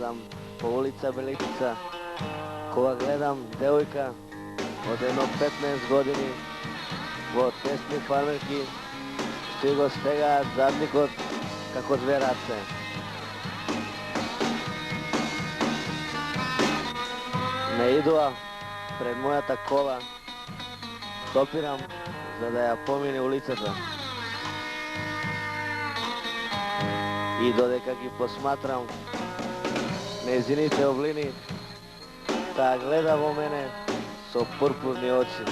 одам по улица Белица, кога гледам девојка од едно 15 години во тесни фармерки, што го стегаат задникот како две раце. Ме идува пред мојата кола, стопирам за да ја помине улицата. И додека ги посматрам нејзините облини, таа гледа во мене со пурпурни очи.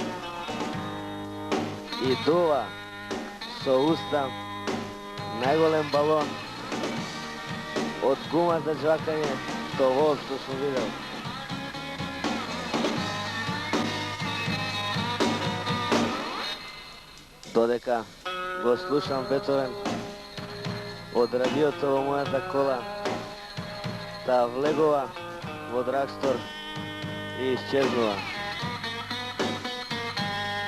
И дува со уста најголем балон од гума за жвакање што вол што сум видел. Додека го слушам Бетовен од радиото во мојата кола, таа влегува во драгстор и исчезнува.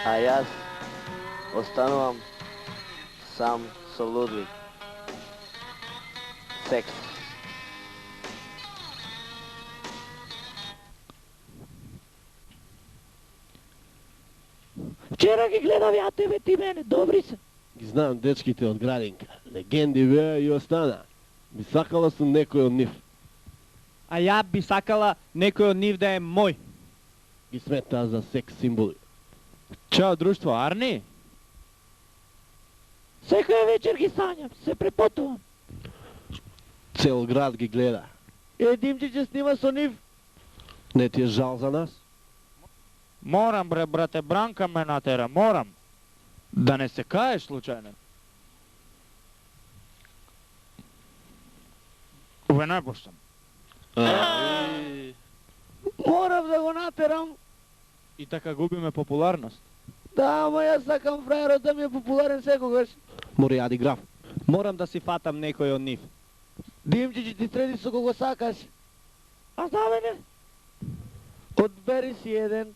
А јас останувам сам со Лудвиг. Секс. Вчера ги гледав ја тебе, ти мене, добри се. Ги знам дечките од градинка. Легенди беа и остана. Би сакала сум некој од нив. А ја би сакала некој од нив да е мој. Ги смета за секс символи. Чао, друштво, Арни? Секоја вечер ги сањам, се препотувам. Цел град ги гледа. Димче ќе снима со нив. Не ти е жал за нас? Морам, бре, брате, Бранка ме натера, морам. Да не се каеш случајно. Уве не пуштам. Морам да го натерам. И така губиме популарност. Да, ама јас сакам фраерот да ми е популарен секогаш. Море јади граф. Морам да си фатам некој од нив. Димче ќе ти среди со кого сакаш. А за мене? Одбери си еден.